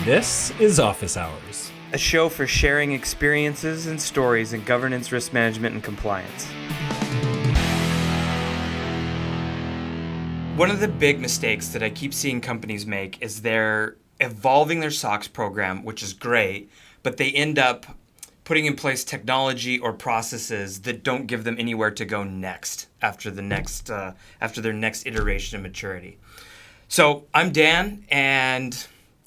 This is Office Hours, a show for sharing experiences and stories in governance, risk management, and compliance. One of the big mistakes that I keep seeing companies make is they're evolving their SOX program, which is great, but they end up putting in place technology or processes that don't give them anywhere to go next after their next iteration of maturity. So I'm Dan, and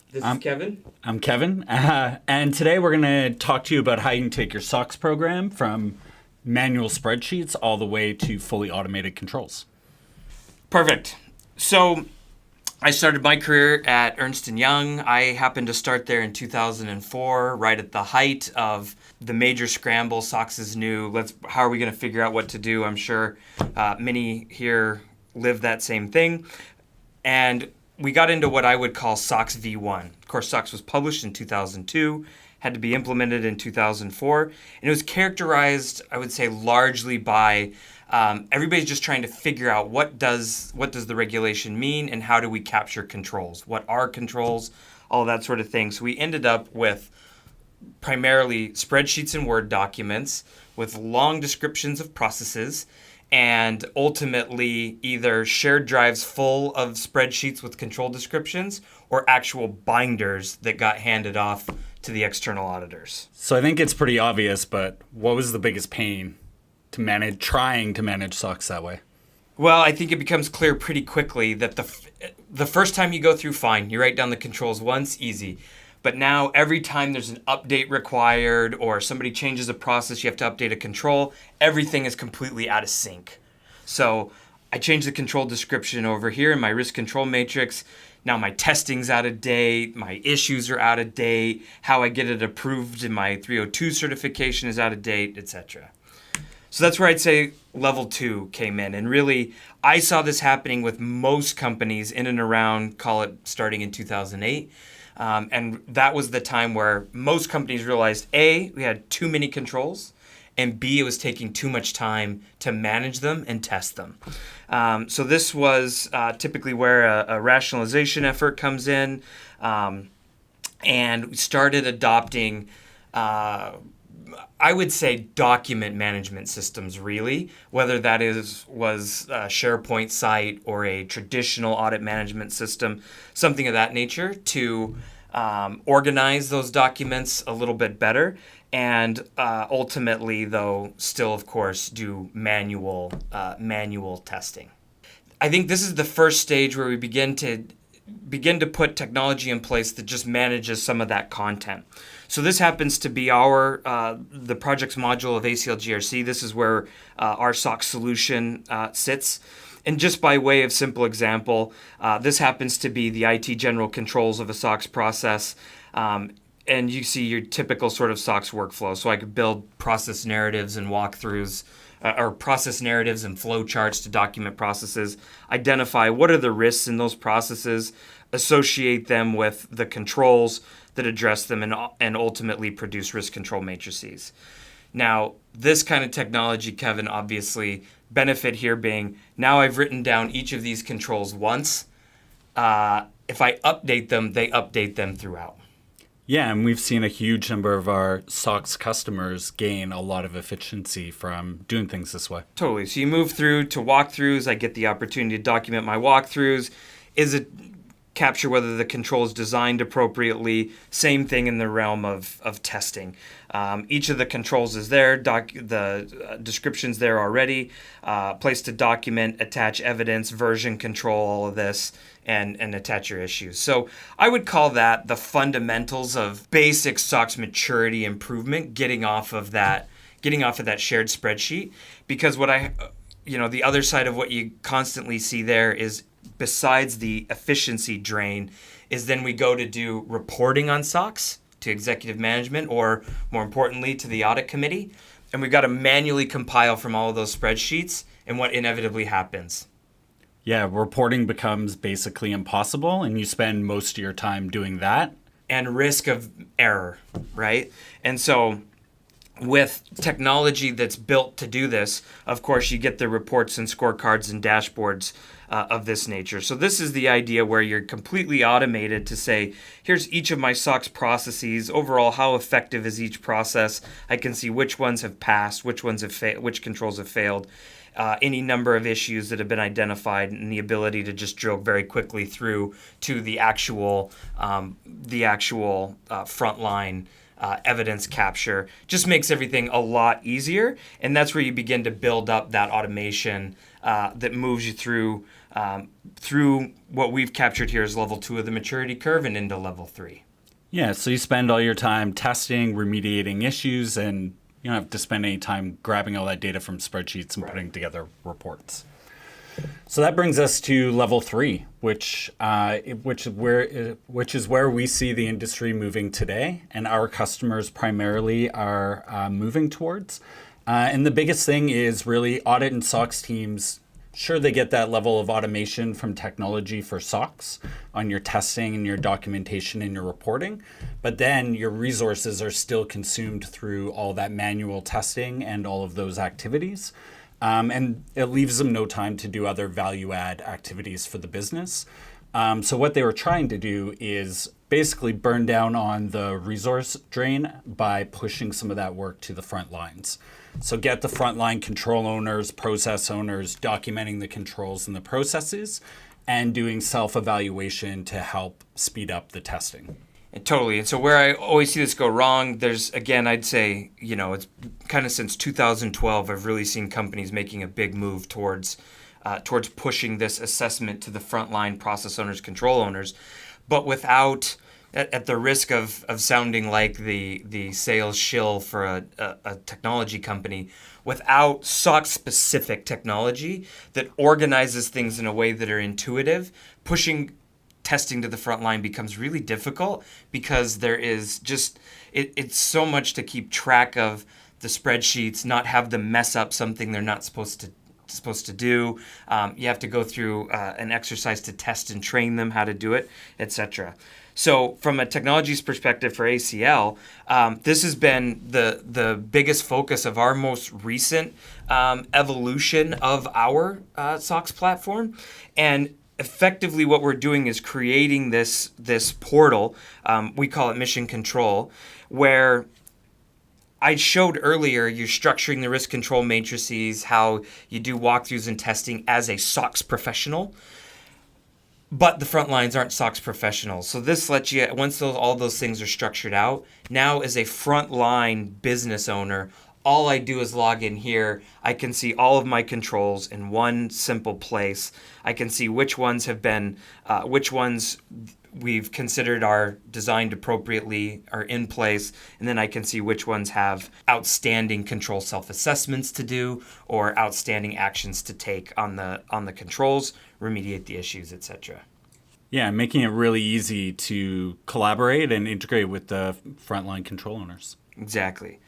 this is Kevin. I'm Kevin, and today we're going to talk to you about how you can take your SOX program from manual spreadsheets all the way to fully automated controls. Perfect. So I started my career at Ernst & Young. I happened to start there in 2004, right at the height of the major scramble. SOX is new. How are we going to figure out what to do? I'm sure many here live that same thing. And we got into what I would call SOX V1. Of course, SOX was published in 2002, had to be implemented in 2004, and it was characterized, I would say, largely by everybody's just trying to figure out what does the regulation mean and how do we capture controls? What are controls? All that sort of thing. So we ended up with primarily spreadsheets and Word documents with long descriptions of processes, and ultimately either shared drives full of spreadsheets with control descriptions or actual binders that got handed off to the external auditors. So I think it's pretty obvious, but what was the biggest pain to trying to manage SOX that way? Well, I think it becomes clear pretty quickly that the first time you go through, fine, you write down the controls once, easy. But now every time there's an update required or somebody changes a process, you have to update a control, everything is completely out of sync. So I changed the control description over here in my risk control matrix. Now my testing's out of date, my issues are out of date, how I get it approved in my 302 certification is out of date, etc. So that's where I'd say level 2 came in. And really, I saw this happening with most companies in and around, call it starting in 2008. And that was the time where most companies realized, A, we had too many controls, and B, it was taking too much time to manage them and test them. So this was typically where a rationalization effort comes in. And we started adopting I would say document management systems, really, whether that was a SharePoint site or a traditional audit management system, something of that nature, to organize those documents a little bit better, and ultimately, though, still, of course, do manual testing. I think this is the first stage where we begin to put technology in place that just manages some of that content. So this happens to be the projects module of ACL GRC. This is where our SOX solution sits. And just by way of simple example, this happens to be the IT general controls of a SOX process. And you see your typical sort of SOX workflow. So I could build process narratives and walkthroughs, or process narratives and flow charts to document processes, identify what are the risks in those processes, associate them with the controls that address them, and ultimately produce risk control matrices. Now, this kind of technology, Kevin, obviously, benefit here being, now I've written down each of these controls once. If I update them, they update them throughout. Yeah, and we've seen a huge number of our SOX customers gain a lot of efficiency from doing things this way. Totally. So you move through to walkthroughs. I get the opportunity to document my walkthroughs. Is it capture whether the control is designed appropriately? Same thing in the realm of testing. Each of the controls is there. The description's there already. Place to document, attach evidence, version control, all of this, and attach your issues. So I would call that the fundamentals of basic SOX maturity improvement, getting off of that shared spreadsheet. Because the other side of what you constantly see there is, besides the efficiency drain, is then we go to do reporting on SOX to executive management, or more importantly, to the audit committee. And we've got to manually compile from all of those spreadsheets, and what inevitably happens. Yeah, reporting becomes basically impossible, and you spend most of your time doing that. And risk of error, right? And so with technology that's built to do this, of course, you get the reports and scorecards and dashboards of this nature. So this is the idea where you're completely automated to say, here's each of my SOX processes. Overall, how effective is each process? I can see which ones have passed, which ones have which controls have failed. Any number of issues that have been identified, and the ability to just drill very quickly through to the actual frontline evidence capture. Just makes everything a lot easier, and that's where you begin to build up that automation that moves you through what we've captured here as level 2 of the maturity curve and into level 3. Yeah, so you spend all your time testing, remediating issues, and you don't have to spend any time grabbing all that data from spreadsheets and putting together reports. So that brings us to level 3, which is where we see the industry moving today, and our customers primarily are moving towards. And the biggest thing is really audit and SOX teams. Sure, they get that level of automation from technology for SOX on your testing and your documentation and your reporting, but then your resources are still consumed through all that manual testing and all of those activities. And it leaves them no time to do other value add activities for the business. So what they were trying to do is basically burn down on the resource drain by pushing some of that work to the front lines. So get the frontline control owners, process owners, documenting the controls and the processes, and doing self-evaluation to help speed up the testing. Totally. And so where I always see this go wrong, there's, again, I'd say, it's kind of since 2012, I've really seen companies making a big move towards pushing this assessment to the frontline process owners, control owners, but without, at the risk of sounding like the sales shill for a technology company, without SOX-specific technology that organizes things in a way that are intuitive, pushing testing to the front line becomes really difficult because there is just, it's so much to keep track of the spreadsheets, not have them mess up something they're not supposed to do. You have to go through an exercise to test and train them how to do it, etc. So from a technology's perspective for ACL, this has been the biggest focus of our most recent evolution of our SOX platform. And effectively what we're doing is creating this portal, we call it Mission Control, where I showed earlier you're structuring the risk control matrices, how you do walkthroughs and testing as a SOX professional. But the front lines aren't SOX professionals. So this lets you, once all those things are structured out, now as a frontline business owner, all I do is log in here. I can see all of my controls in one simple place. I can see which ones have been, which ones we've considered are designed appropriately, are in place, and then I can see which ones have outstanding control self-assessments to do or outstanding actions to take on the controls, remediate the issues, etc. Yeah, making it really easy to collaborate and integrate with the frontline control owners. Exactly.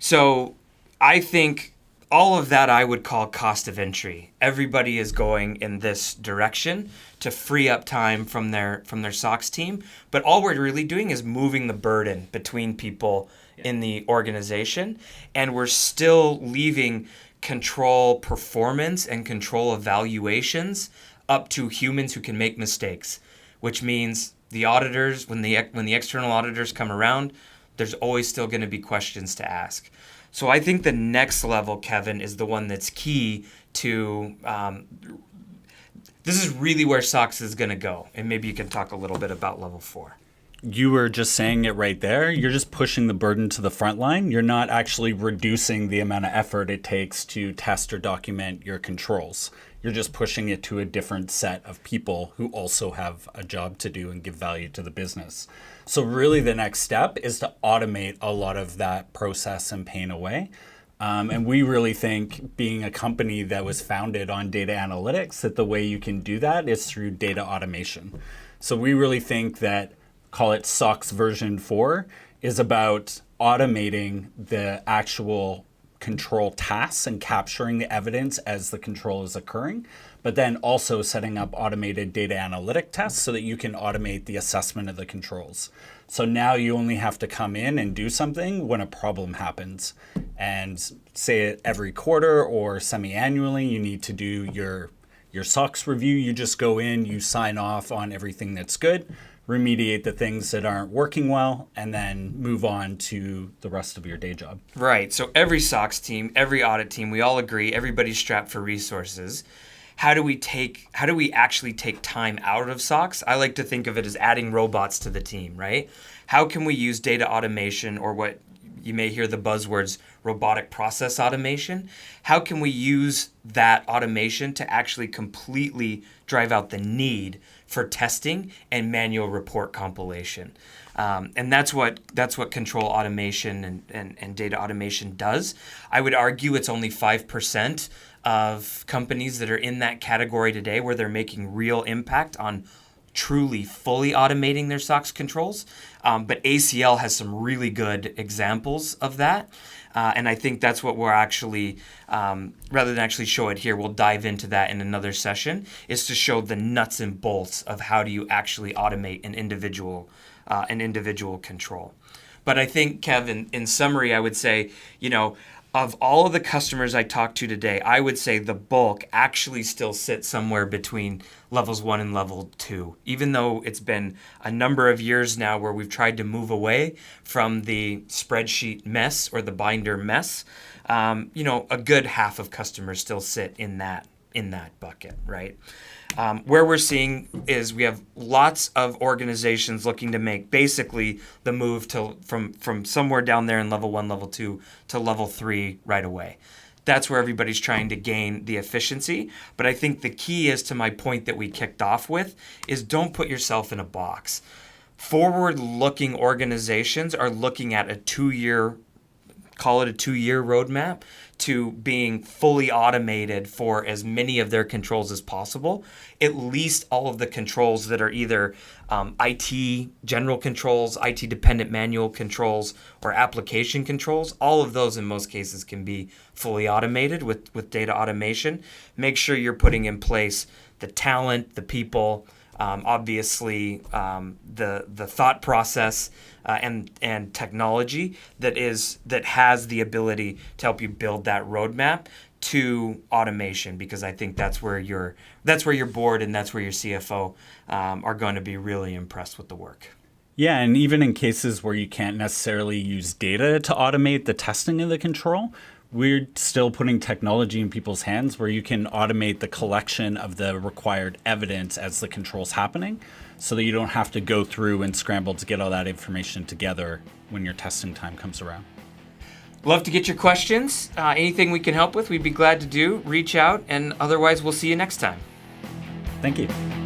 So I think all of that I would call cost of entry. Everybody is going in this direction to free up time from their SOX team. But all we're really doing is moving the burden between people in the organization. And we're still leaving control performance and control evaluations up to humans who can make mistakes, which means the auditors, when the external auditors come around, there's always still going to be questions to ask. So I think the next level, Kevin, is the one that's key to, this is really where SOX is going to go. And maybe you can talk a little bit about level 4. You were just saying it right there. You're just pushing the burden to the front line. You're not actually reducing the amount of effort it takes to test or document your controls. You're just pushing it to a different set of people who also have a job to do and give value to the business. So really the next step is to automate a lot of that process and pain away. And we really think, being a company that was founded on data analytics, that the way you can do that is through data automation. So we really think that, call it SOX version 4, is about automating the actual control tasks and capturing the evidence as the control is occurring, but then also setting up automated data analytic tests so that you can automate the assessment of the controls. So now you only have to come in and do something when a problem happens. And say every quarter or semi-annually, you need to do your SOX review. You just go in, you sign off on everything that's good, remediate the things that aren't working well, and then move on to the rest of your day job. Right. So every SOX team, every audit team, we all agree everybody's strapped for resources. How do we actually take time out of SOX? I like to think of it as adding robots to the team, right? How can we use data automation, or what you may hear the buzzwords, robotic process automation? How can we use that automation to actually completely drive out the need for testing and manual report compilation? And that's what control automation and data automation does. I would argue it's only 5% of companies that are in that category today where they're making real impact on truly fully automating their SOX controls. But ACL has some really good examples of that. And I think that's what we're actually, rather than actually show it here, we'll dive into that in another session, is to show the nuts and bolts of how do you actually automate an individual control. But I think, Kevin, in summary, I would say, of all of the customers I talked to today, I would say the bulk actually still sits somewhere between levels 1 and level 2, even though it's been a number of years now where we've tried to move away from the spreadsheet mess or the binder mess. A good half of customers still sit in that bucket, right? Where we're seeing is we have lots of organizations looking to make basically the move from somewhere down there in level 1, level 2 to level 3 right away. That's where everybody's trying to gain the efficiency. But I think the key is, to my point that we kicked off with, is don't put yourself in a box. Forward-looking organizations are looking at a 2-year, call it a 2-year roadmap, to being fully automated for as many of their controls as possible. At least all of the controls that are either IT general controls, IT dependent manual controls, or application controls, all of those in most cases can be fully automated with data automation. Make sure you're putting in place the talent, the people, obviously the thought process and technology that has the ability to help you build that roadmap to automation, because I think that's where your board and that's where your CFO are going to be really impressed with the work. Yeah, and even in cases where you can't necessarily use data to automate the testing of the control, we're still putting technology in people's hands where you can automate the collection of the required evidence as the control's happening, so that you don't have to go through and scramble to get all that information together when your testing time comes around. Love to get your questions. Anything we can help with, we'd be glad to do. Reach out, and otherwise we'll see you next time. Thank you.